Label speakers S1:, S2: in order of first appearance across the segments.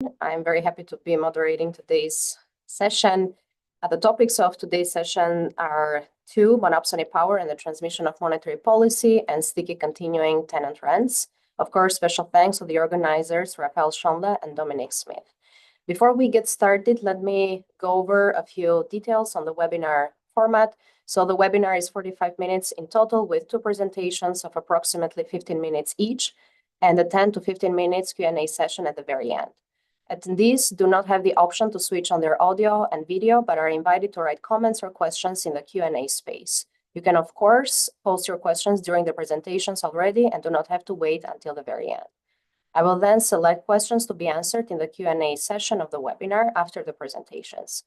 S1: I'm very happy to be moderating today's session. The topics of today's session are monopsony power and the transmission of monetary policy, and sticky continuing tenant rents. Of course, special thanks to the organizers, Rafael Schondle and Dominic Smith. Before we get started, let me go over a few details on the webinar format. So the webinar is 45 minutes in total, with two presentations of approximately 15 minutes each, and a 10 to 15 minutes Q&A session at the very end. Attendees do not have the option to switch on their audio and video, but are invited to write comments or questions in the Q&A space. You can, of course, post your questions during the presentations already and do not have to wait until the very end. I will then select questions to be answered in the Q&A session of the webinar after the presentations.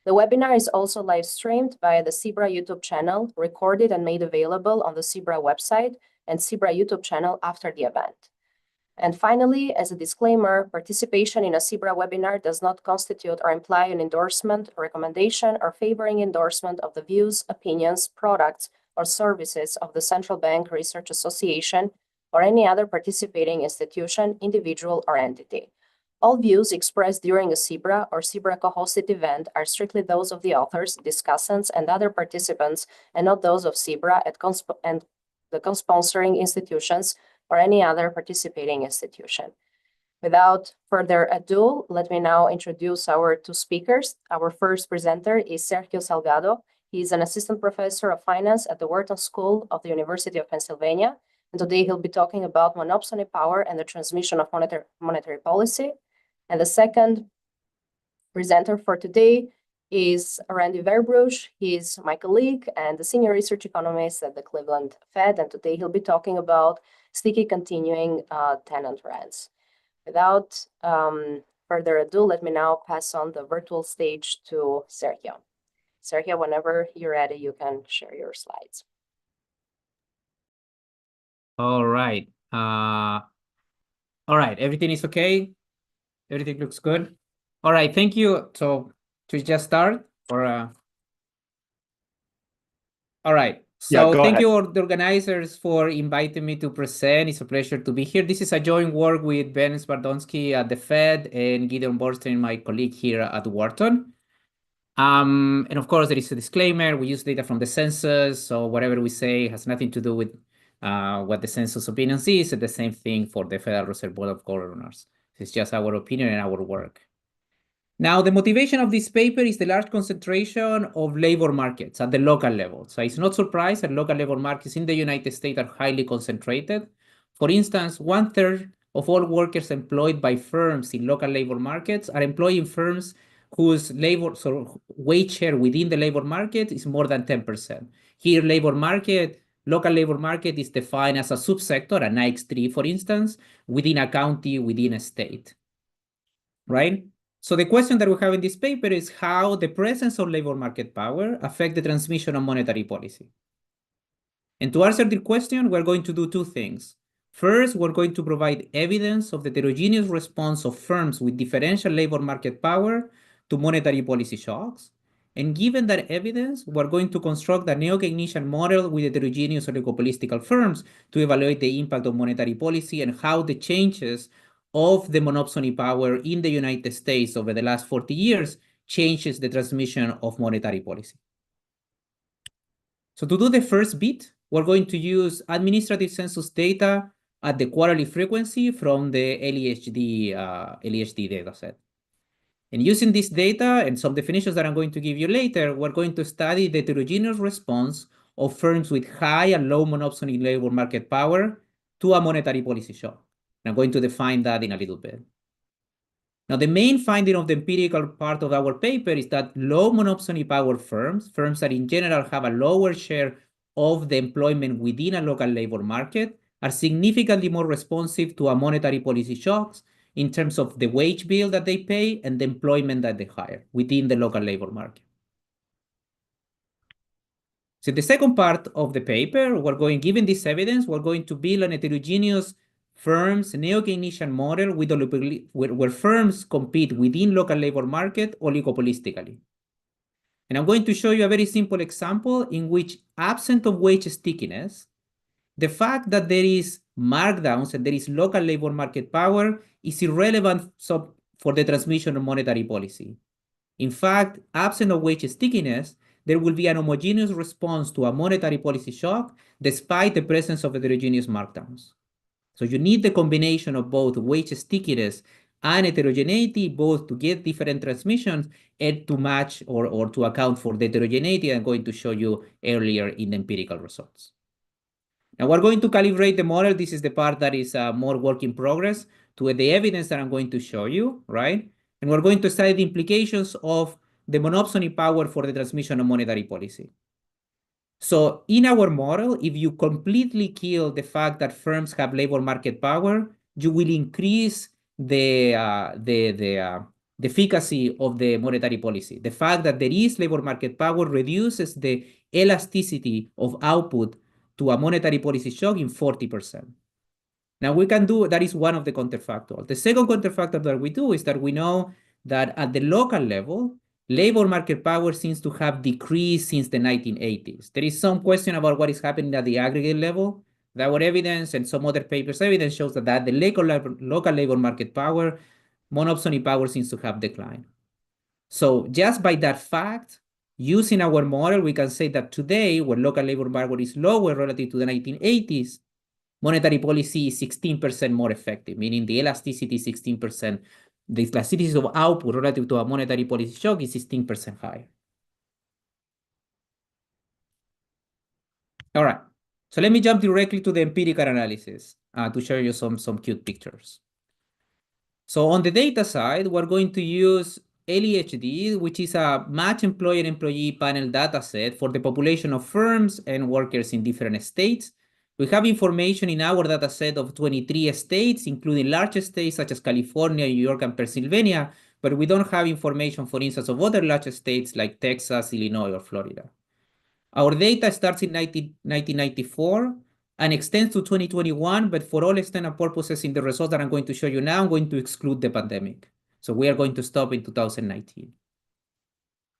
S1: The webinar is also live streamed via the CEBRA YouTube channel, recorded and made available on the CEBRA website and CEBRA YouTube channel after the event. And finally, as a disclaimer, participation in a CEBRA webinar does not constitute or imply an endorsement, recommendation, or favoring endorsement of the views, opinions, products, or services of the Central Bank Research Association or any other participating institution, individual, or entity. All views expressed during a CEBRA or CEBRA co-hosted event are strictly those of the authors, discussants, and other participants, and not those of CEBRA and the co-sponsoring institutions or any other participating institution. Without further ado, let me now introduce our two speakers. Our first presenter is Sergio Salgado. He is an assistant professor of finance at the Wharton School of the University of Pennsylvania. And today he'll be talking about monopsony power and the transmission of monetary policy. And the second presenter for today is Randy Verbrugge. He's my colleague and the senior research economist at the Cleveland Fed. And today he'll be talking about sticky continuing tenant rents. Without further ado, let me now pass on the virtual stage to Sergio. Sergio, whenever you're ready, you can share your slides.
S2: All right. All right. Everything is okay? Everything looks good? All right. Thank you. So to just start or all right. So thank you all the organizers for inviting me to present. It's a pleasure to be here. This is a joint work with Ben Spardonsky at the Fed and Gideon Borstein, my colleague here at Wharton. And of course, there is a disclaimer. We use data from the census, so whatever we say has nothing to do with what the census opinions is, and the same thing for the Federal Reserve Board of Governors. It's just our opinion and our work. Now, the motivation of this paper is the large concentration of labor markets at the local level. So it's not surprised that local labor markets in the United States are highly concentrated. For instance, 1/3 of all workers employed by firms in local labor markets are employed in firms whose wage share within the labor market is more than 10%. Here, local labor market is defined as a subsector, an IX3, for instance, within a county, within a state, right? So the question that we have in this paper is how the presence of labor market power affect the transmission of monetary policy. And to answer the question, we're going to do two things. First, we're going to provide evidence of the heterogeneous response of firms with differential labor market power to monetary policy shocks. And given that evidence, we're going to construct a neo-Keynesian model with heterogeneous oligopolistical firms to evaluate the impact of monetary policy and how the changes of the monopsony power in the United States over the last 40 years changes the transmission of monetary policy. So to do the first bit, we're going to use administrative census data at the quarterly frequency from the LEHD dataset. And using this data and some definitions that I'm going to give you later, we're going to study the heterogeneous response of firms with high and low monopsony labor market power to a monetary policy shock. And I'm going to define that in a little bit. Now, the main finding of the empirical part of our paper is that low monopsony power firms that in general have a lower share of the employment within a local labor market, are significantly more responsive to a monetary policy shocks in terms of the wage bill that they pay and the employment that they hire within the local labor market. So the second part of the paper, given this evidence, we're going to build an heterogeneous firms neo-Keynesian model where firms compete within local labor market oligopolistically. And I'm going to show you a very simple example in which, absent of wage stickiness, the fact that there is markdowns and there is local labor market power is irrelevant for the transmission of monetary policy. In fact, absent of wage stickiness, there will be an homogeneous response to a monetary policy shock despite the presence of heterogeneous markdowns. So you need the combination of both wage stickiness and heterogeneity, both to get different transmissions and to match or to account for the heterogeneity I'm going to show you earlier in the empirical results. Now we're going to calibrate the model. This is the part that is more work in progress to the evidence that I'm going to show you, right? And we're going to study the implications of the monopsony power for the transmission of monetary policy. So in our model, if you completely kill the fact that firms have labor market power, you will increase the efficacy of the monetary policy. The fact that there is labor market power reduces the elasticity of output to a monetary policy shock in 40%. Now we can do, that is one of the counterfactuals. The second counterfactor that we do is that we know that at the local level, labor market power seems to have decreased since the 1980s. There is some question about what is happening at the aggregate level. Our evidence and some other papers' evidence shows that at the local labor market power, monopsony power seems to have declined. So just by that fact, using our model, we can say that today, when local labor power is lower relative to the 1980s, monetary policy is 16% more effective, meaning the elasticity is 16%. The elasticity of output relative to a monetary policy shock is 16% higher. All right, so let me jump directly to the empirical analysis to show you some cute pictures. So on the data side, we're going to use LEHD, which is a match employer-employee panel data set for the population of firms and workers in different states. We have information in our data set of 23 states, including large states such as California, New York, and Pennsylvania, but we don't have information, for instance, of other large states like Texas, Illinois, or Florida. Our data starts in 1994 and extends to 2021, but for all extent and purposes in the results that I'm going to show you now, I'm going to exclude the pandemic. So we are going to stop in 2019.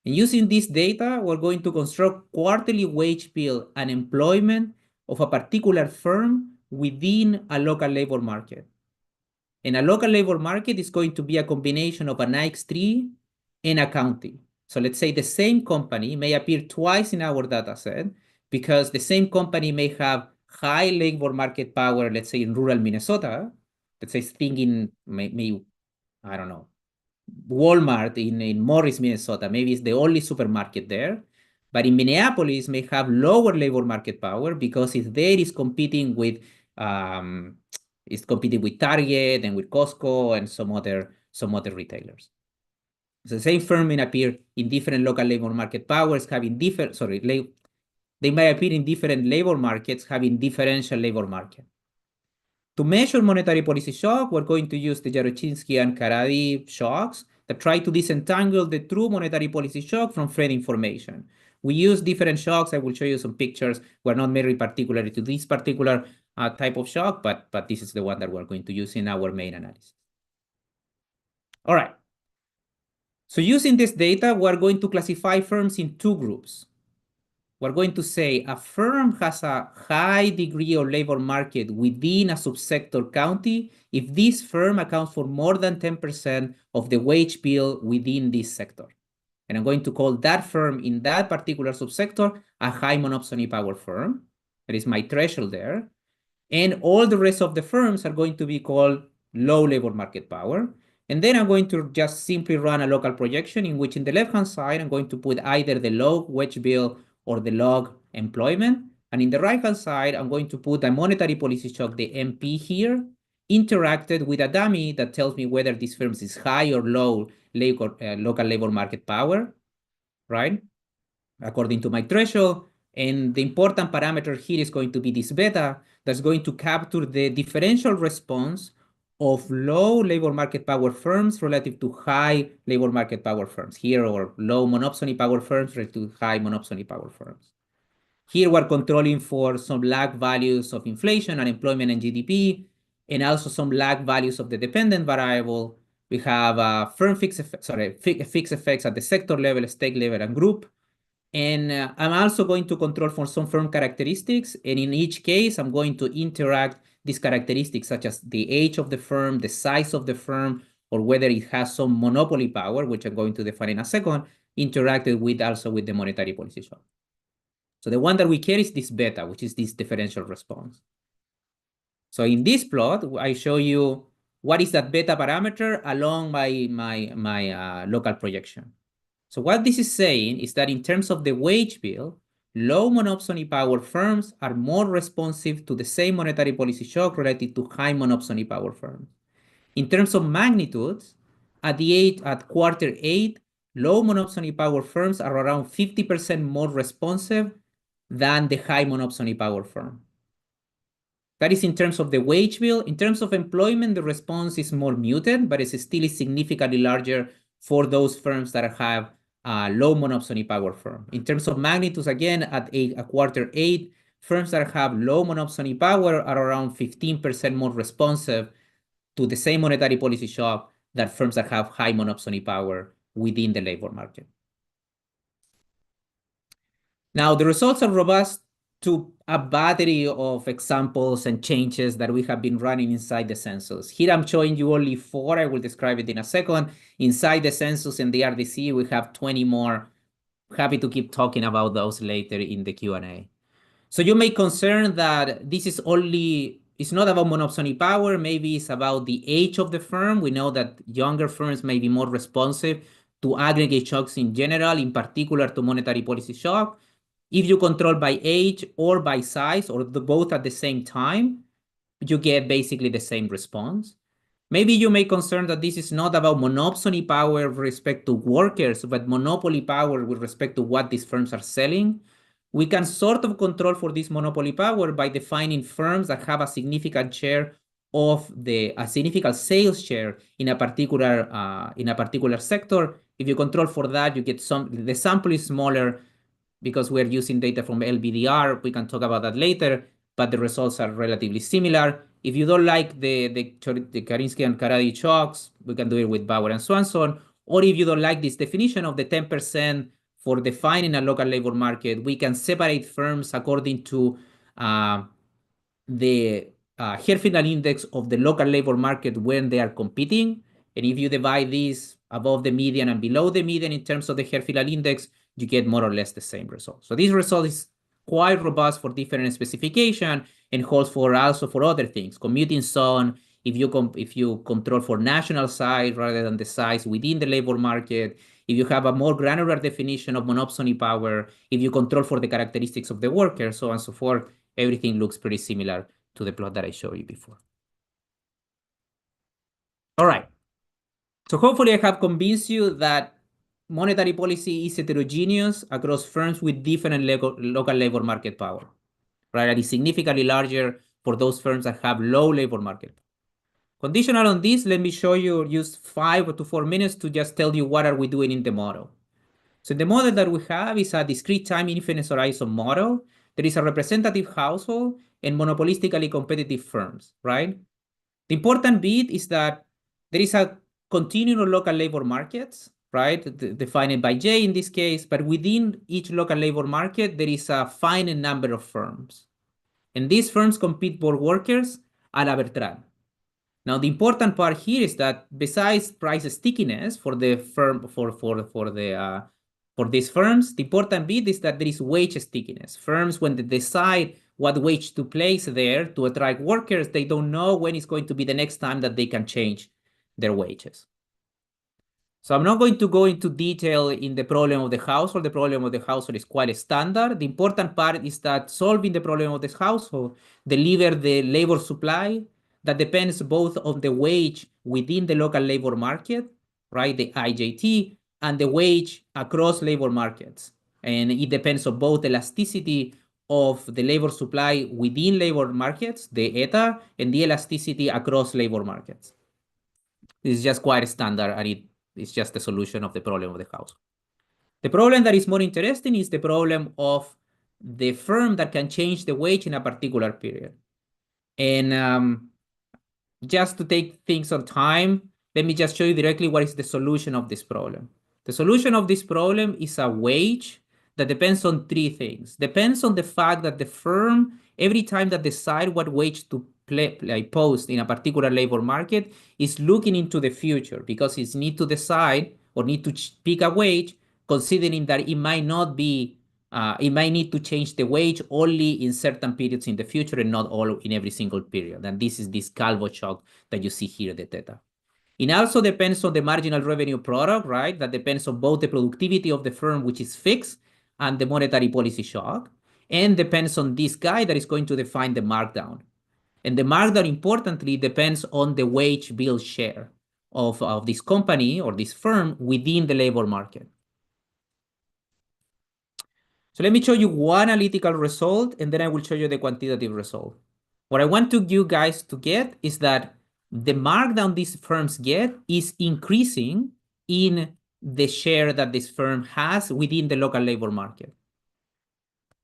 S2: And using this data, we're going to construct quarterly wage bill and employment of a particular firm within a local labor market. And a local labor market is going to be a combination of an X3 and a county. So let's say the same company may appear twice in our data set because the same company may have high labor market power, let's say in rural Minnesota. Let's say thinking maybe, I don't know, Walmart in Morris, Minnesota. Maybe it's the only supermarket there. But in Minneapolis, may have lower labor market power because it's there is competing with Target and with Costco and some other retailers. So the same firm may appear in different local labor market powers, having different, they may appear in different labor markets, having differential labor market. To measure monetary policy shock, we're going to use the Jarochinsky and Karady shocks that try to disentangle the true monetary policy shock from Fred information. We use different shocks. I will show you some pictures. We're not very particular to this particular type of shock, but this is the one that we're going to use in our main analysis. All right. So using this data, we're going to classify firms in two groups. We're going to say a firm has a high degree of labor market within a subsector county if this firm accounts for more than 10% of the wage bill within this sector. And I'm going to call that firm in that particular subsector a high monopsony power firm. That is my threshold there. And all the rest of the firms are going to be called low labor market power. And then I'm going to just simply run a local projection in which in the left-hand side, I'm going to put either the log wage bill or the log employment. And in the right-hand side, I'm going to put a monetary policy shock, the MP here, interacted with a dummy that tells me whether this firm is high or low local labor market power, right? According to my threshold. And the important parameter here is going to be this beta that's going to capture the differential response of low labor market power firms relative to high labor market power firms here, or low monopsony power firms relative to high monopsony power firms. Here we're controlling for some lag values of inflation, unemployment, and GDP, and also some lag values of the dependent variable. We have fixed effects at the sector level, state level, and group. And I'm also going to control for some firm characteristics. And in each case, I'm going to interact these characteristics, such as the age of the firm, the size of the firm, or whether it has some monopoly power, which I'm going to define in a second, interacted with also with the monetary policy shock. So the one that we care is this beta, which is this differential response. So in this plot, I show you what is that beta parameter along my local projection. So what this is saying is that in terms of the wage bill, low monopsony power firms are more responsive to the same monetary policy shock related to high monopsony power firms. In terms of magnitudes, at quarter 8, low monopsony power firms are around 50% more responsive than the high monopsony power firm. That is in terms of the wage bill. In terms of employment, the response is more muted, but it's still significantly larger for those firms that have low monopsony power firm. In terms of magnitudes, again, at quarter 8, firms that have low monopsony power are around 15% more responsive to the same monetary policy shock that firms that have high monopsony power within the labor market. Now, the results are robust to a battery of examples and changes that we have been running inside the census. Here I'm showing you only 4. I will describe it in a second. Inside the census and the RDC, we have 20 more. Happy to keep talking about those later in the Q&A. So you may concern that this is it's not about monopsony power. Maybe it's about the age of the firm. We know that younger firms may be more responsive to aggregate shocks in general, in particular to monetary policy shock. If you control by age or by size or both at the same time, you get basically the same response. Maybe you may concern that this is not about monopsony power with respect to workers, but monopoly power with respect to what these firms are selling. We can sort of control for this monopoly power by defining firms that have a significant share of a significant sales share in a particular sector. If you control for that, you get the sample is smaller because we're using data from LBDR. We can talk about that later, but the results are relatively similar. If you don't like the Karinsky and Karady shocks, we can do it with Bauer and Swanson. Or if you don't like this definition of the 10% for defining a local labor market, we can separate firms according to the Herfindahl index of the local labor market when they are competing. And if you divide these above the median and below the median in terms of the Herfindahl index, you get more or less the same result. So this result is quite robust for different specification and holds for also for other things. Commuting zone, if you control for national size rather than the size within the labor market, if you have a more granular definition of monopsony power, if you control for the characteristics of the worker, so on and so forth, everything looks pretty similar to the plot that I showed you before. All right. So hopefully I have convinced you that monetary policy is heterogeneous across firms with different local labor market power, right? It is significantly larger for those firms that have low labor market. Conditional on this, let me show you, use 5 to 4 minutes to just tell you what are we doing in the model. So the model that we have is a discrete time infinite horizon model. There is a representative household and monopolistically competitive firms, right? The important bit is that there is a continuum of local labor markets, right? Defined by J in this case, but within each local labor market, there is a finite number of firms. And these firms compete for workers a la Bertrand. Now, the important part here is that besides price stickiness for the firm, for these firms, the important bit is that there is wage stickiness. Firms, when they decide what wage to place there to attract workers, they don't know when it's going to be the next time that they can change their wages. So I'm not going to go into detail in the problem of the household. The problem of the household is quite standard. The important part is that solving the problem of this household deliver the labor supply that depends both on the wage within the local labor market, right, the IJT, and the wage across labor markets. And it depends on both elasticity of the labor supply within labor markets, the ETA, and the elasticity across labor markets. This is just quite standard, and it's just the solution of the problem of the house. The problem that is more interesting is the problem of the firm that can change the wage in a particular period. And just to take things on time, let me just show you directly what is the solution of this problem. The solution of this problem is a wage that depends on 3 things. Depends on the fact that the firm, every time that decide what wage to post in a particular labor market is looking into the future, because it's need to decide or need to pick a wage, considering that it might not be, it might need to change the wage only in certain periods in the future and not all in every single period. And this is this Calvo shock that you see here, the theta. It also depends on the marginal revenue product, right? That depends on both the productivity of the firm, which is fixed, and the monetary policy shock, and depends on this guy that is going to define the markdown. And the markdown, importantly, depends on the wage bill share of this company or this firm within the labor market. So let me show you one analytical result, and then I will show you the quantitative result. What I want you guys to get is that the markdown these firms get is increasing in the share that this firm has within the local labor market.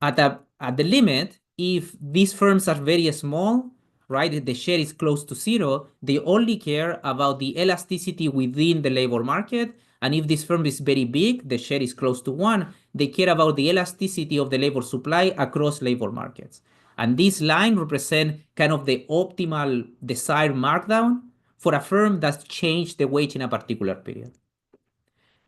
S2: At the limit, if these firms are very small, right, the share is close to zero, they only care about the elasticity within the labor market. And if this firm is very big, the share is close to 1, they care about the elasticity of the labor supply across labor markets. And this line represents kind of the optimal desired markdown for a firm that's changed the wage in a particular period.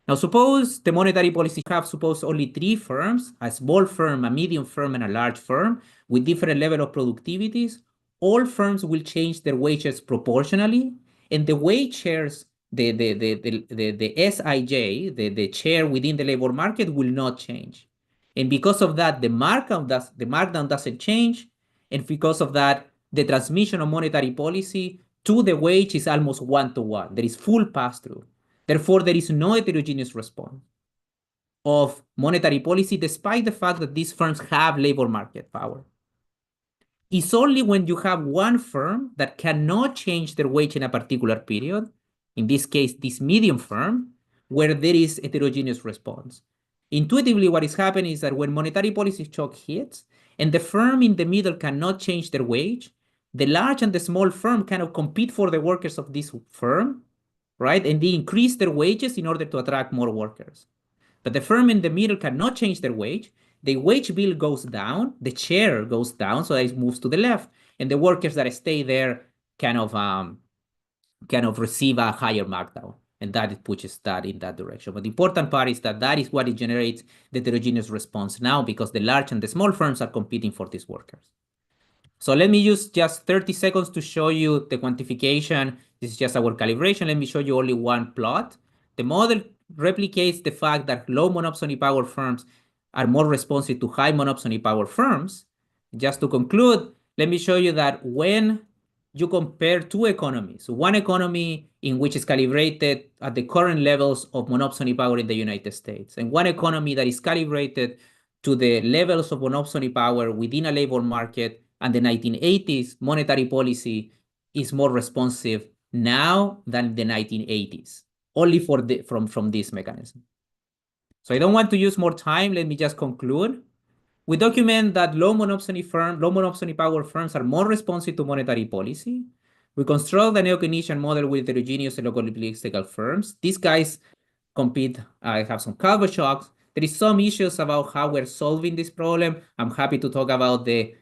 S2: Now, suppose the monetary policy have suppose only 3 firms, a small firm, a medium firm, and a large firm with different level of productivities. All firms will change their wages proportionally, and the wage shares, the SIJ, the share within the labor market will not change. And because of that, the markdown doesn't change. And because of that, the transmission of monetary policy to the wage is almost 1-to-1. There is full pass-through. Therefore, there is no heterogeneous response of monetary policy, despite the fact that these firms have labor market power. It's only when you have one firm that cannot change their wage in a particular period, in this case, this medium firm, where there is heterogeneous response. Intuitively, what is happening is that when monetary policy shock hits, and the firm in the middle cannot change their wage, the large and the small firm kind of compete for the workers of this firm, right? And they increase their wages in order to attract more workers. But the firm in the middle cannot change their wage. The wage bill goes down, the share goes down, so it moves to the left, and the workers that stay there kind of receive a higher markdown, and that it pushes that in that direction. But the important part is that is what it generates the heterogeneous response now, because the large and the small firms are competing for these workers. So let me use just 30 seconds to show you the quantification. This is just our calibration. Let me show you only one plot. The model replicates the fact that low monopsony power firms are more responsive to high monopsony power firms. Just to conclude, let me show you that when you compare 2 economies, one economy in which is calibrated at the current levels of monopsony power in the United States, and one economy that is calibrated to the levels of monopsony power within a labor market and the 1980s, monetary policy is more responsive now than the 1980s, only from this mechanism. So I don't want to use more time. Let me just conclude. We document that low monopsony power firms are more responsive to monetary policy. We construct the neo-Keynesian model with heterogeneous and local firms. These guys compete, have some Calvo shocks. There is some issues about how we're solving this problem. I'm happy to talk about the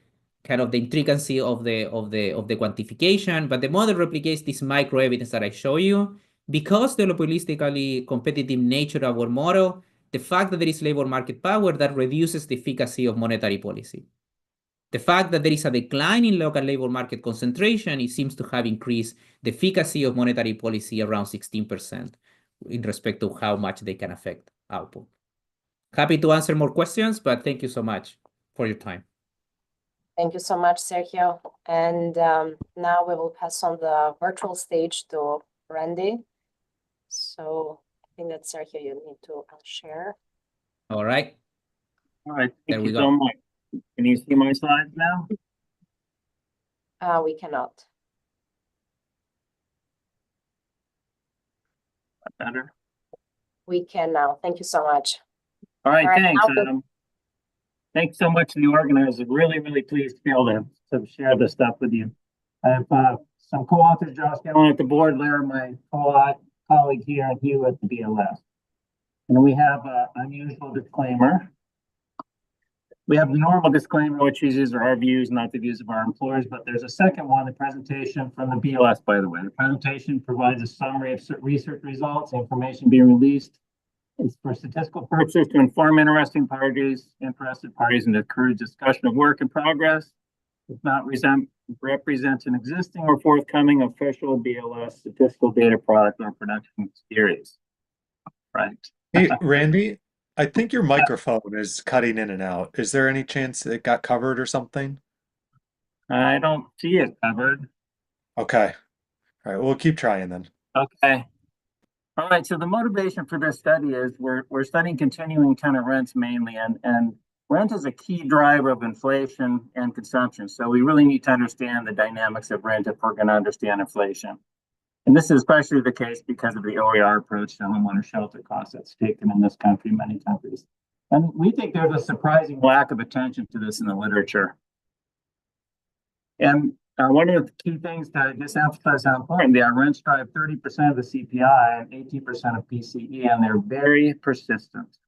S2: kind of the intricacy of the quantification, but the model replicates this micro evidence that I show you. Because the oligopolistically competitive nature of our model, the fact that there is labor market power, that reduces the efficacy of monetary policy. The fact that there is a decline in local labor market concentration, it seems to have increased the efficacy of monetary policy around 16% in respect to how much they can affect output. Happy to answer more questions, but thank you so much for your time.
S1: Thank you so much, Sergio. And now we will pass on the virtual stage to Randy. So I think that, Sergio, you need to share.
S2: All right.
S3: All right. Thank you so much. Can you see my slides now?
S1: We cannot.
S3: Better?
S1: We can now. Thank you so much.
S3: All right, thanks. Thanks so much to the organizers. Really, really pleased to be able to share this stuff with you. I have some co-authors, Josh Gillen at the board, Lara, my colleague here, and Hugh at the BLS. And we have an unusual disclaimer. We have the normal disclaimer, which uses our views, not the views of our employers, but there's a second one, the presentation from the BLS, by the way. The presentation provides a summary of research results, information being released. It's for statistical purposes to inform interested parties, and to encourage discussion of work in progress. Does not represents an existing or forthcoming official BLS statistical data product or production series. Right.
S4: Hey, Randy, I think your microphone is cutting in and out. Is there any chance it got covered or something?
S3: I don't see it covered.
S4: Okay. All right, we'll keep trying then.
S3: Okay. All right, so the motivation for this study is we're studying continuing tenant rents mainly, and rent is a key driver of inflation and consumption. So we really need to understand the dynamics of rent if we're going to understand inflation. And this is especially the case because of the OER approach to homeowner shelter costs that's taken in this country, many countries. And we think there's a surprising lack of attention to this in the literature. And one of the key things to just emphasize how important they are, rents drive 30% of the CPI and 18% of PCE, and they're very persistent.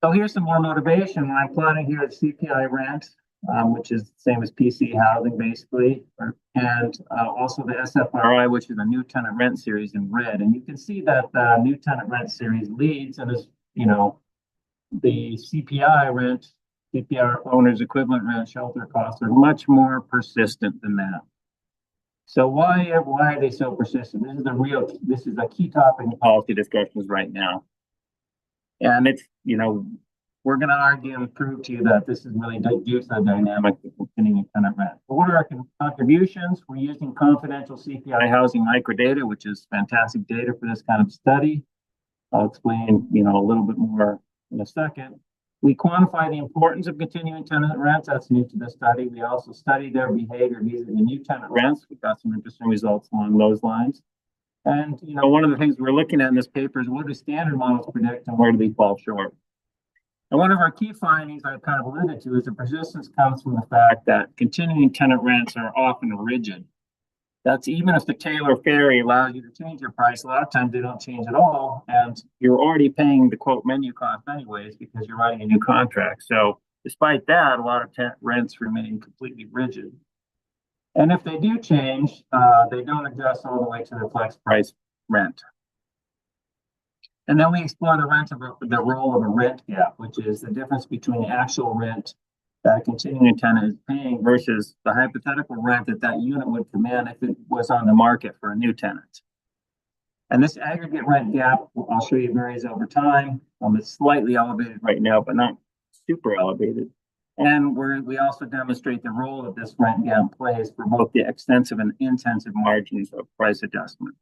S3: So here's some more motivation. When I'm plotting here at CPI rent, which is the same as PCE housing basically, and also the SFRI, which is a new tenant rent series in red. And you can see that the new tenant rent series leads, and is, you know, the CPI rent, CPI owners equivalent rent shelter costs are much more persistent than that. So why are they so persistent? This is a key topic in policy discussions right now. And it's, you know, we're going to argue and prove to you that this is really due to the dynamic of continuing tenant rent. But what are our contributions? We're using confidential CPI housing microdata, which is fantastic data for this kind of study. I'll explain, you know, a little bit more in a second. We quantify the importance of continuing tenant rents. That's new to the study. We also study their behavior vis-a-vis new tenant rents. We've got some interesting results along those lines. And, you know, one of the things we're looking at in this paper is what do standard models predict and where do they fall short? And one of our key findings I've kind of alluded to is the persistence comes from the fact that continuing tenant rents are often rigid. That's even if the Taylor Ferry allows you to change your price, a lot of times they don't change at all. And you're already paying the quote menu cost anyways because you're writing a new contract. So despite that, a lot of tenant rents remain completely rigid. And if they do change, they don't adjust all the way to the flex price rent. And then we explore the role of a rent gap, which is the difference between the actual rent that a continuing tenant is paying versus the hypothetical rent that unit would command if it was on the market for a new tenant. And this aggregate rent gap, I'll show you, varies over time. It's slightly elevated right now, but not super elevated. And we also demonstrate the role that this rent gap plays for both the extensive and intensive margins of price adjustment.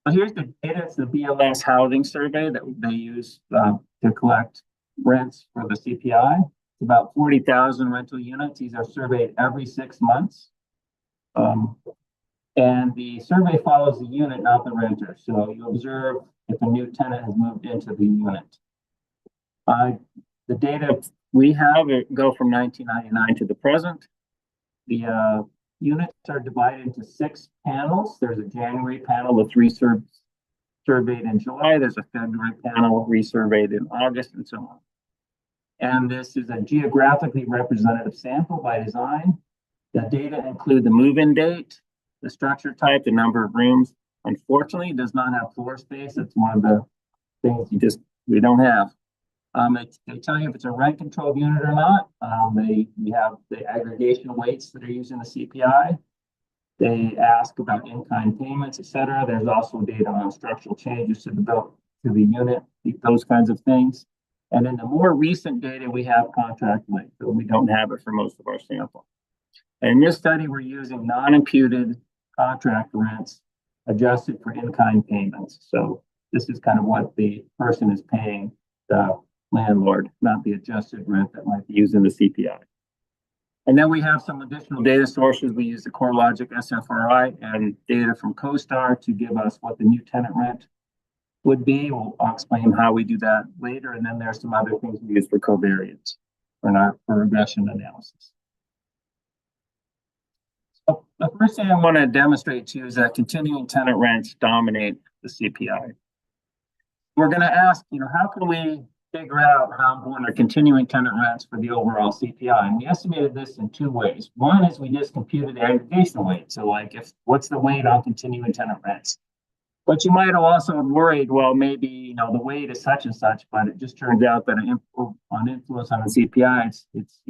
S3: So here's the data. It's the BLS housing survey that they use to collect rents for the CPI. It's about 40,000 rental units. These are surveyed every 6 months. And the survey follows the unit, not the renter. So you observe if a new tenant has moved into the unit. The data we have go from 1999 to the present. The units are divided into 6 panels. There's a January panel with surveyed in July. There's a February panel resurveyed in August, and so on. And this is a geographically representative sample by design. The data include the move-in date, the structure type, the number of rooms. Unfortunately, it does not have floor space. It's one of the things we don't have. They tell you if it's a rent-controlled unit or not. We have the aggregation weights that are used in the CPI. They ask about in-kind payments, et cetera. There's also data on structural changes to the unit, those kinds of things. And in the more recent data, we have contract length, but we don't have it for most of our sample. And in this study, we're using non-imputed contract rents adjusted for in-kind payments. So this is kind of what the person is paying the landlord, not the adjusted rent that might be used in the CPI. And then we have some additional data sources. We use the CoreLogic SFRI and data from CoStar to give us what the new tenant rent would be. I'll explain how we do that later. And then there's some other things we use for covariance for regression analysis. So the first thing I want to demonstrate to you is that continuing tenant rents dominate the CPI. we're going to ask, how can we figure out how important are continuing tenant rents for the overall CPI? And we estimated this in two ways. One is we just computed the aggregation weight. So like what's the weight on continuing tenant rents? But you might have also worried, well, maybe, the weight is such and such, but it just turns out that on influence on the CPI, it's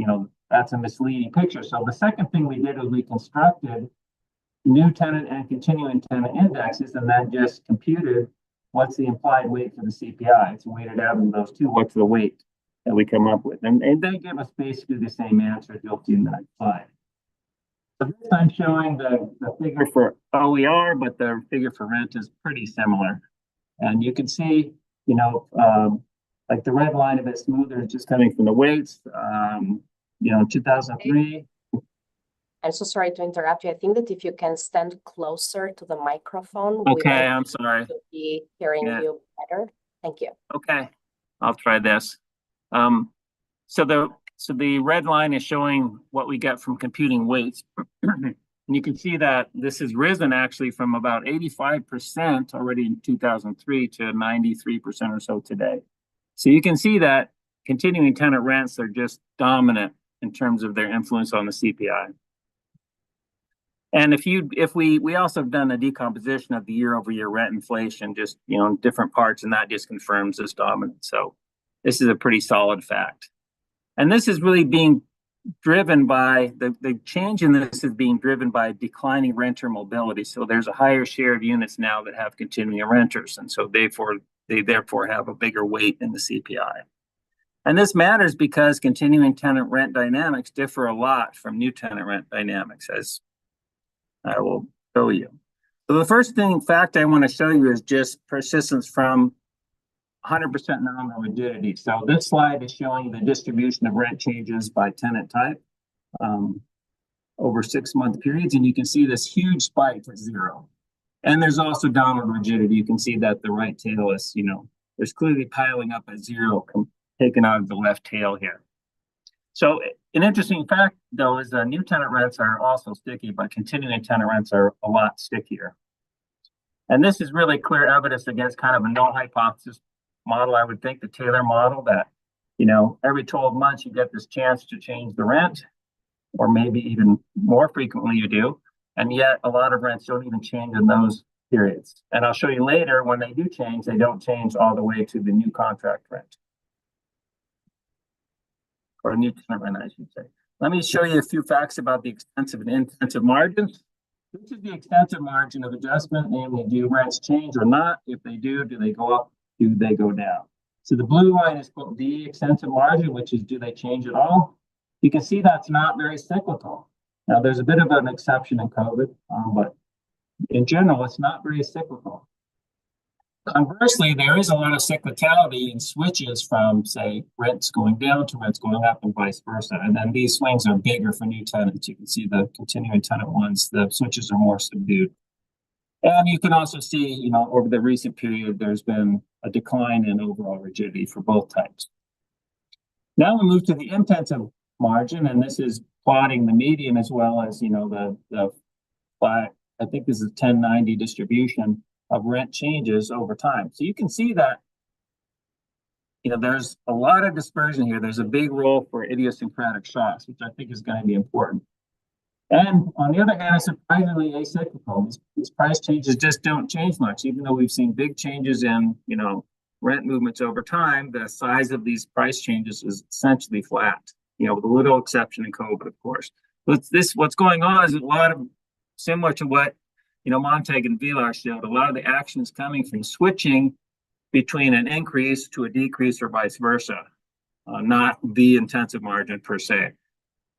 S3: that's a misleading picture. So the second thing we did was we constructed new tenant and continuing tenant indexes, and then just computed what's the implied weight for the CPI. It's a weighted average of those two. What's the weight that we come up with? And they give us basically the same answer as you'll see in that slide. So this I'm showing the figure for OER, but the figure for rent is pretty similar. And you can see, like the red line a bit smoother is just coming from the weights. 2003.
S1: I'm so sorry to interrupt you. I think that if you can stand closer to the microphone,
S3: okay, I'm sorry.
S1: We'll be hearing you better. Thank you.
S3: Okay, I'll try this. So the red line is showing what we get from computing weights. And you can see that this has risen actually from about 85% already in 2003 to 93% or so today. So you can see that continuing tenant rents are just dominant in terms of their influence on the CPI. And if we also have done a decomposition of the year-over-year rent inflation, just in different parts, and that just confirms this dominance. So this is a pretty solid fact. And this is really being driven by the change in this is being driven by declining renter mobility. So there's a higher share of units now that have continuing renters, and so they therefore have a bigger weight in the CPI. And this matters because continuing tenant rent dynamics differ a lot from new tenant rent dynamics, as I will show you. So the first fact I want to show you is just persistence from 100% nominal rigidity. So this slide is showing the distribution of rent changes by tenant type over 6-month periods, and you can see this huge spike at 0. And there's also downward rigidity. You can see that the right tail is, there's clearly piling up at 0, taken out of the left tail here. So an interesting fact, though, is that new tenant rents are also sticky, but continuing tenant rents are a lot stickier. And this is really clear evidence against kind of a null hypothesis model, I would think, the Taylor model, that, every 12 months you get this chance to change the rent, or maybe even more frequently you do. And yet a lot of rents don't even change in those periods. And I'll show you later, when they do change, they don't change all the way to the new contract rent. Or new tenant rent, I should say. Let me show you a few facts about the extensive and intensive margins. This is the extensive margin of adjustment, namely, do rents change or not? If they do they go up? Do they go down? So the blue line is called the extensive margin, which is do they change at all? You can see that's not very cyclical. Now, there's a bit of an exception in COVID, but in general, it's not very cyclical. Conversely, there is a lot of cyclicality in switches from, say, rents going down to rents going up and vice versa. And then these swings are bigger for new tenants. You can see the continuing tenant ones, the switches are more subdued. And you can also see, over the recent period, there's been a decline in overall rigidity for both types. Now we move to the intensive margin, and this is plotting the median as well as, I think this is 1090 distribution of rent changes over time. So you can see that, there's a lot of dispersion here. There's a big role for idiosyncratic shocks, which I think is going to be important. And on the other hand, it's surprisingly acyclical. These price changes just don't change much, even though we've seen big changes in, rent movements over time. The size of these price changes is essentially flat, with a little exception in COVID, of course. But what's going on is a lot of similar to what, Montag and Vilar showed. A lot of the action is coming from switching between an increase to a decrease or vice versa, not the intensive margin per se.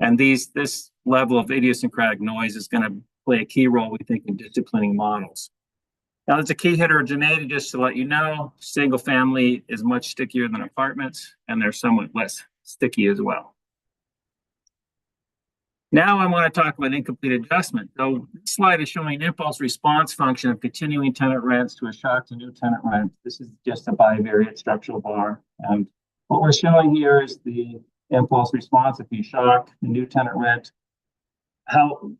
S3: And this level of idiosyncratic noise is going to play a key role, we think, in disciplining models. Now, there's a key heterogeneity, just to let you know. Single family is much stickier than apartments, and they're somewhat less sticky as well. Now I want to talk about incomplete adjustment. So this slide is showing an impulse response function of continuing tenant rents to a shock to new tenant rent. This is just a bivariate structural bar. And what we're showing here is the impulse response if you shock the new tenant rent,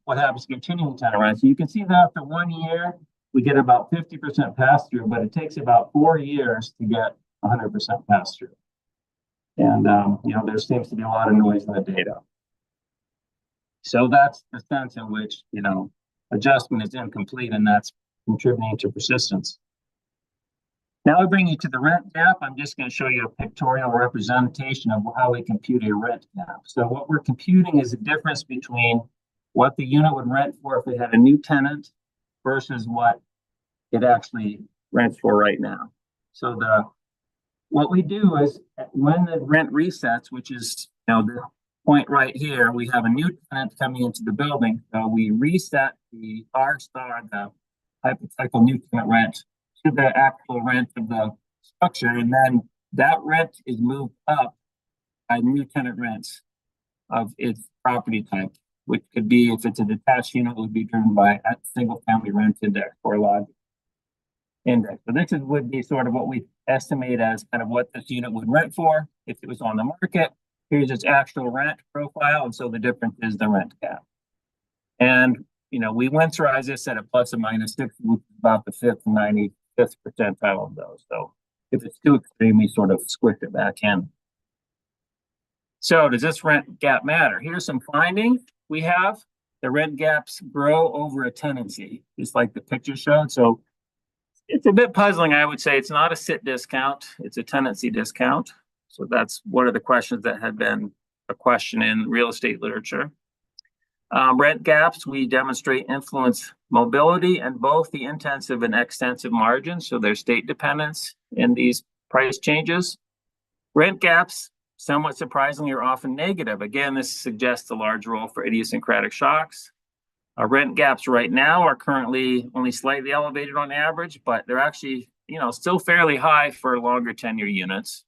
S3: what happens to continuing tenant rent. So you can see that after 1 year, we get about 50% pass through, but it takes about 4 years to get 100% pass through. And, you know, there seems to be a lot of noise in the data. So that's the sense in which, you know, adjustment is incomplete, and that's contributing to persistence. Now I bring you to the rent gap. I'm just going to show you a pictorial representation of how we compute a rent gap. So what we're computing is the difference between what the unit would rent for if it had a new tenant versus what it actually rents for right now. So what we do is when the rent resets, which is, you know, the point right here, we have a new tenant coming into the building. So we reset the R star, the hypothetical new tenant rent, to the actual rent of the structure, and then that rent is moved up by new tenant rents of its property type, which could be, if it's a detached unit, would be driven by a single family rent index or lodge index. So this would be sort of what we estimate as kind of what this unit would rent for if it was on the market. Here's its actual rent profile, and so the difference is the rent gap. And, you know, we winterize this at a plus or minus 6, which is about the 5th and 95th percentile of those. So if it's too extreme, we sort of squish it back in. So does this rent gap matter? Here's some findings we have. The rent gaps grow over a tenancy, just like the picture showed. So it's a bit puzzling, I would say. It's not a sit discount, it's a tenancy discount. So that's one of the questions that had been a question in real estate literature. Rent gaps, we demonstrate influence mobility and both the intensive and extensive margins. So there's state dependence in these price changes. Rent gaps, somewhat surprisingly, are often negative. Again, this suggests a large role for idiosyncratic shocks. Rent gaps right now are currently only slightly elevated on average, but they're actually, you know, still fairly high for longer tenure units.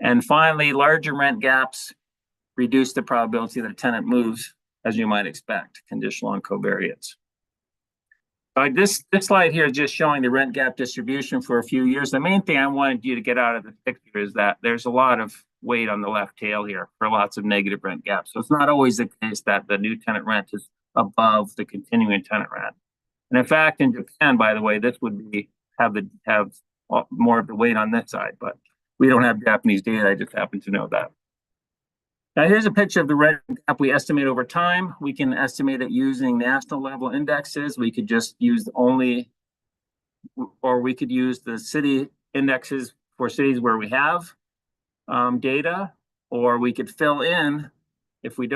S3: And finally, larger rent gaps reduce the probability that a tenant moves, as you might expect, conditional on covariates. This slide here is just showing the rent gap distribution for a few years. The main thing I wanted you to get out of the picture is that there's a lot of weight on the left tail here for lots of negative rent gaps. So it's not always the case that the new tenant rent is above the continuing tenant rent. And in fact, in Japan, by the way, this would be have more of the weight on this side, but we don't have Japanese data. I just happen to know that. Now here's a picture of the rent gap we estimate over time. We can estimate it using national level indexes. We could just use or we could use the city indexes for cities where we have data, or we could fill in. If we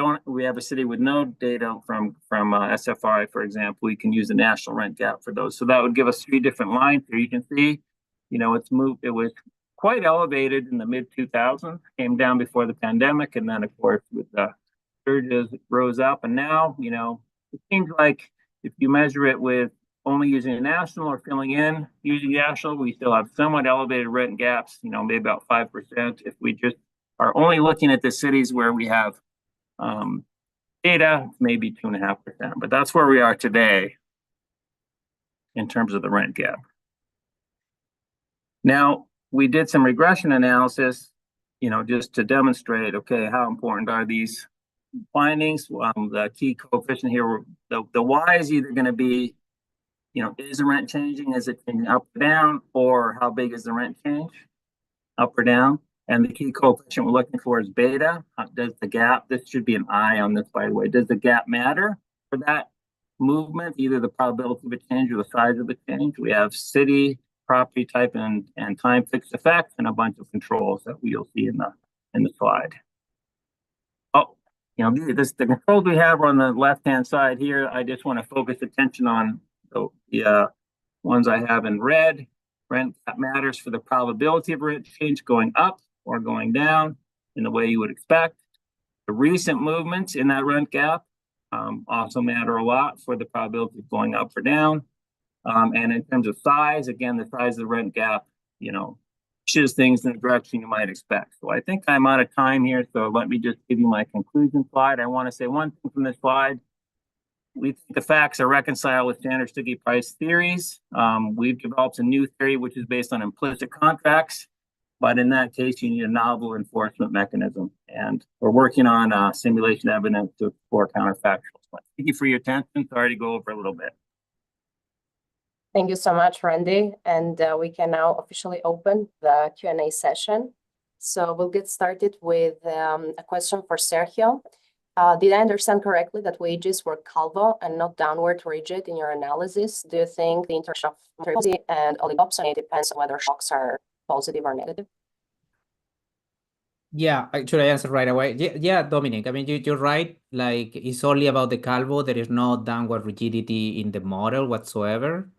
S3: have a city with no data from SFI, for example, we can use the national rent gap for those. So that would give us 3 different lines here. You can see, you know, it was quite elevated in the mid 2000s, came down before the pandemic, and then of course with the surges it rose up, and now, you know, it seems like if you measure it with only using a national or filling in using national, we still have somewhat elevated rent gaps, you know, maybe about 5%. If we just are only looking at the cities where we have data, maybe 2.5%, but that's where we are today in terms of the rent gap. Now, we did some regression analysis, you know, just to demonstrate, okay, how important are these findings? The key coefficient here, the Y is either going to be, you know, is the rent changing? Is it changing up or down? Or how big is the rent change, up or down? And the key coefficient we're looking for is beta. Does the gap, this should be an I on this, by the way, does the gap matter for that movement, either the probability of a change or the size of the change? We have city, property type, and time fixed effects, and a bunch of controls that we'll see in the slide. Oh, you know, the controls we have on the left-hand side here, I just want to focus attention on the ones I have in red. Rent gap matters for the probability of rent change going up or going down in the way you would expect. The recent movements in that rent gap also matter a lot for the probability of going up or down. And in terms of size, again, the size of the rent gap, you know, pushes things in the direction you might expect. So I think I'm out of time here, so let me just give you my conclusion slide. I want to say one thing from this slide. We think the facts are reconciled with standard sticky price theories. We've developed a new theory, which is based on implicit contracts. But in that case, you need a novel enforcement mechanism. And we're working on simulation evidence to explore counterfactuals. Thank you for your attention. Sorry to go over a little bit.
S1: Thank you so much, Randy. And we can now officially open the Q&A session. So we'll get started with a question for Sergio. Did I understand correctly that wages were calvo and not downward rigid in your analysis? Do you think the interaction of monetary and oligopsony depends on whether shocks are positive or negative?
S2: Yeah, should I answer right away? Yeah, Dominic, I mean, you're right. Like, it's only about the calvo. There is no downward rigidity in the model whatsoever.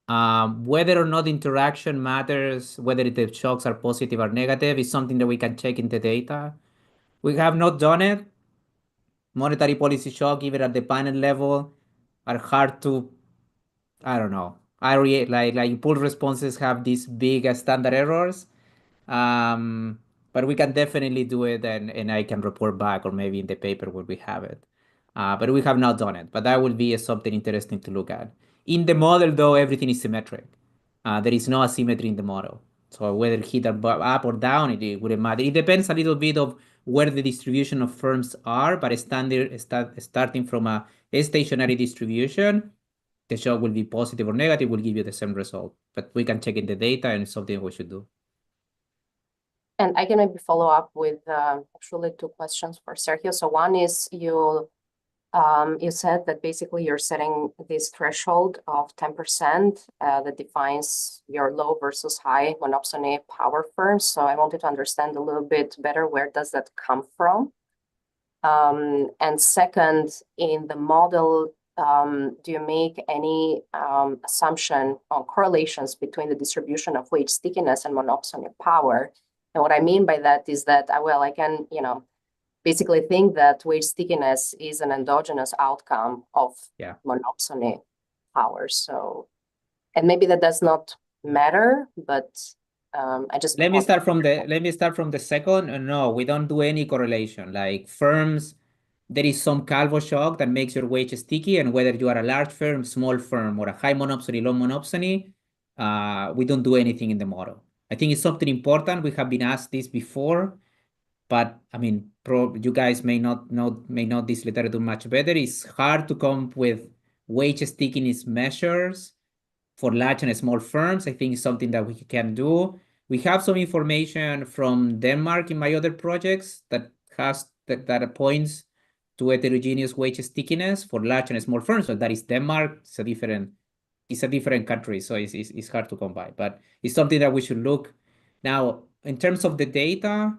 S2: Whether or not interaction matters, whether the shocks are positive or negative, is something that we can check in the data. We have not done it. Monetary policy shock, even at the panel level, are hard to, I don't know. Like impulse responses have these big standard errors. But we can definitely do it, and I can report back, or maybe in the paper when we have it. But we have not done it. But that will be something interesting to look at. In the model, though, everything is symmetric. There is no asymmetry in the model. So whether hit up or down, it wouldn't matter. It depends a little bit of where the distribution of firms are, but starting from a stationary distribution, the shock will be positive or negative, will give you the same result. But we can check in the data, and it's something we should do.
S1: And I can maybe follow up with actually two questions for Sergio. So one is you said that basically you're setting this threshold of 10% that defines your low versus high monopsony power firms. So I wanted to understand a little bit better, where does that come from? And second, in the model, do you make any assumption on correlations between the distribution of wage stickiness and monopsony power? And what I mean by that is that, well, I can, basically think that wage stickiness is an endogenous outcome of monopsony power. So, and maybe that does not matter, but I just
S2: let me start from the second. No, we don't do any correlation. Like firms, there is some calvo shock that makes your wage sticky, and whether you are a large firm, small firm, or a high monopsony, low monopsony, we don't do anything in the model. I think it's something important. We have been asked this before, but I mean, you guys may not know this literature much better. It's hard to come up with wage stickiness measures for large and small firms. I think it's something that we can do. We have some information from Denmark in my other projects that points to heterogeneous wage stickiness for large and small firms. So that is Denmark. It's a different country, so it's hard to come by. But it's something that we should look. Now, in terms of the data,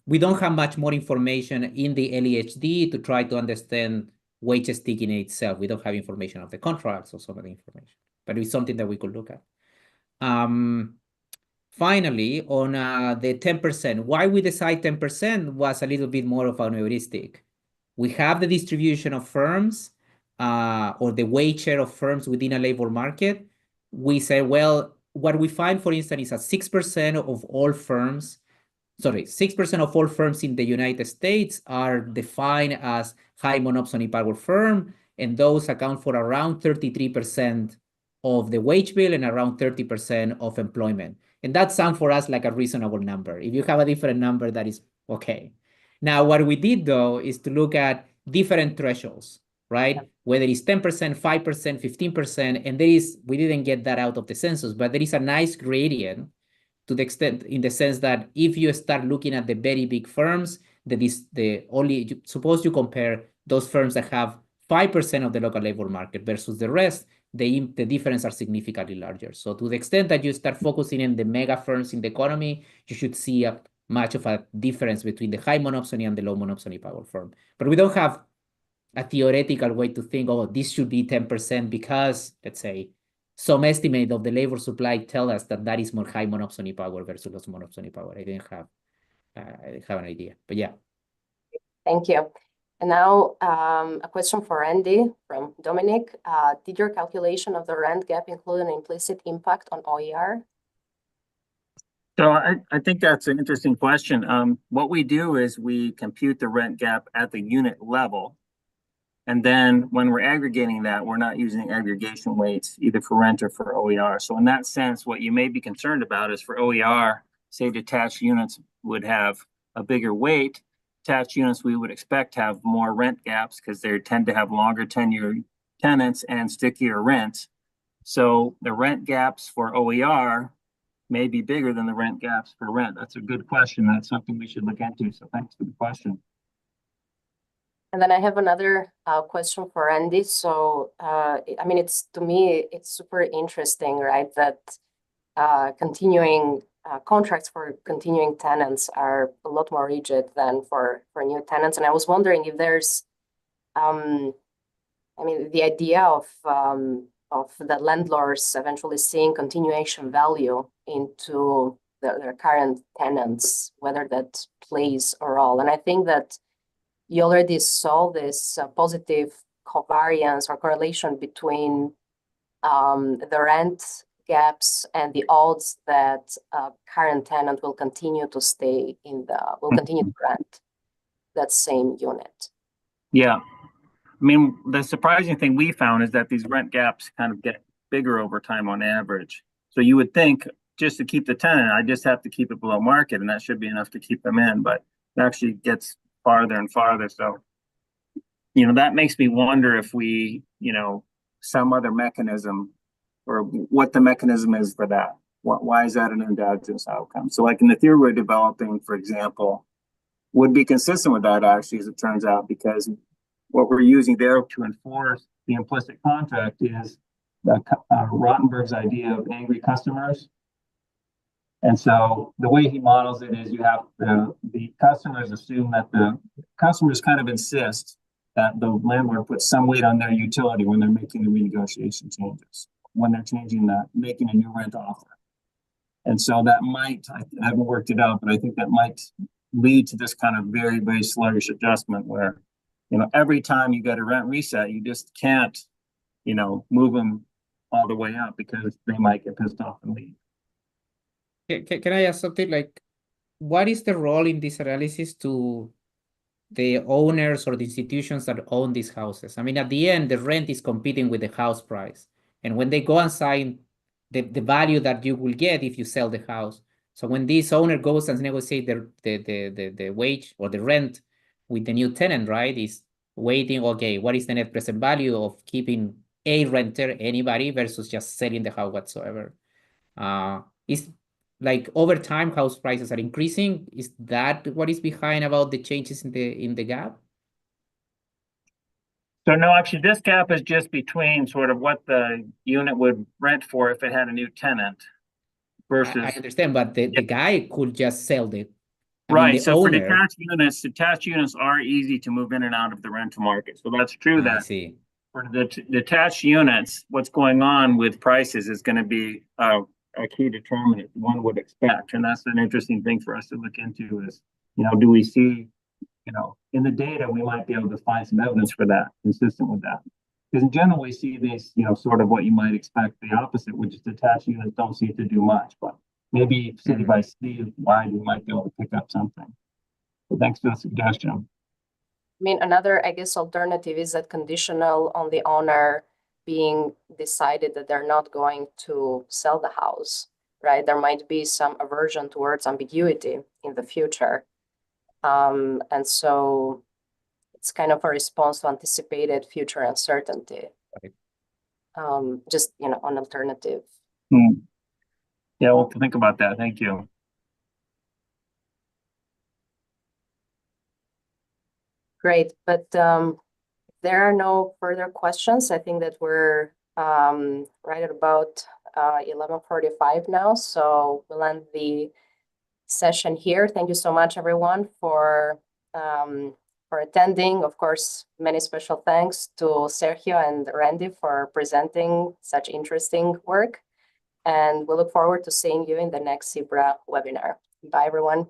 S2: we don't have much more information in the LEHD to try to understand wage stickiness itself. We don't have information of the contracts or some of the information, but it's something that we could look at. Finally, on the 10%, why we decide 10% was a little bit more of an heuristic. We have the distribution of firms or the wage share of firms within a labor market. We say, well, what we find, for instance, is that 6% of all firms, 6% of all firms in the United States are defined as high monopsony power firm, and those account for around 33% of the wage bill and around 30% of employment. And that sounds for us like a reasonable number. If you have a different number, that is okay. Now, what we did, though, is to look at different thresholds, right? Whether it's 10%, 5%, 15%, and we didn't get that out of the census, but there is a nice gradient to the extent, in the sense that if you start looking at the very big firms, suppose you compare those firms that have 5% of the local labor market versus the rest, the difference are significantly larger. So to the extent that you start focusing in the mega firms in the economy, you should see much of a difference between the high monopsony and the low monopsony power firm. But we don't have a theoretical way to think, oh, this should be 10% because, let's say, some estimate of the labor supply tell us that is more high monopsony power versus low monopsony power. I didn't have an idea, but yeah.
S1: Thank you. And now a question for Randy from Dominic. Did your calculation of the rent gap include an implicit impact on OER?
S3: So I think that's an interesting question. What we do is we compute the rent gap at the unit level. And then when we're aggregating that, we're not using aggregation weights either for rent or for OER. So in that sense, what you may be concerned about is for OER, say detached units would have a bigger weight. Detached units we would expect to have more rent gaps because they tend to have longer tenure tenants and stickier rents. So the rent gaps for OER may be bigger than the rent gaps for rent. That's a good question. That's something we should look into. So thanks for the question.
S1: And then I have another question for Andy. So, I mean, to me, it's super interesting, right? That continuing contracts for continuing tenants are a lot more rigid than for new tenants. And I was wondering if there's, I mean, the idea of the landlords eventually seeing continuation value into their current tenants, whether that plays a role. And I think that you already saw this positive covariance or correlation between the rent gaps and the odds that current tenant will continue to stay will continue to rent that same unit.
S3: Yeah. I mean, the surprising thing we found is that these rent gaps kind of get bigger over time on average. So you would think just to keep the tenant, I just have to keep it below market, and that should be enough to keep them in, but it actually gets farther and farther. So, that makes me wonder if we, some other mechanism or what the mechanism is for that. Why is that an endogenous outcome? So like in the theory we're developing, for example, would be consistent with that actually, as it turns out, because what we're using there to enforce the implicit contract is Rottenberg's idea of angry customers. And so the way he models it is you have the customers assume that the customers kind of insist that the landlord puts some weight on their utility when they're making the renegotiation changes, when they're making a new rent offer. And so that might, I haven't worked it out, but I think that might lead to this kind of very, very sluggish adjustment where, every time you get a rent reset, you just can't, move them all the way up because they might get pissed off and leave.
S2: Can I ask something like, what is the role in this analysis to the owners or the institutions that own these houses? I mean, at the end, the rent is competing with the house price. And when they go and sign the value that you will get if you sell the house. So when this owner goes and negotiate the wage or the rent with the new tenant, right, is waiting, okay, what is the net present value of keeping a renter, anybody, versus just selling the house whatsoever? Is like over time, house prices are increasing. Is that what is behind about the changes in the gap?
S3: So no, actually, this gap is just between sort of what the unit would rent for if it had a new tenant versus.
S2: I understand, but the guy could just sell the.
S3: Right. So for detached units are easy to move in and out of the rental market. So that's true.
S2: I see.
S3: For the detached units, what's going on with prices is going to be a key determinant one would expect. And that's an interesting thing for us to look into is, do we see, in the data, we might be able to find some evidence for that, consistent with that. Because in general, we see these, sort of what you might expect, the opposite, which is detached units don't seem to do much, but maybe city by city wide, we might be able to pick up something. So thanks for the suggestion.
S1: I mean, another, I guess, alternative is that conditional on the owner being decided that they're not going to sell the house, right? There might be some aversion towards ambiguity in the future. And so it's kind of a response to anticipated future uncertainty. Right. Just, an alternative.
S3: Yeah, we'll think about that. Thank you.
S1: Great, but there are no further questions. I think that we're right at about 11:45 now, so we'll end the session here. Thank you so much, everyone, for attending. Of course, many special thanks to Sergio and Randy for presenting such interesting work. And we look forward to seeing you in the next CEBRA webinar. Bye, everyone.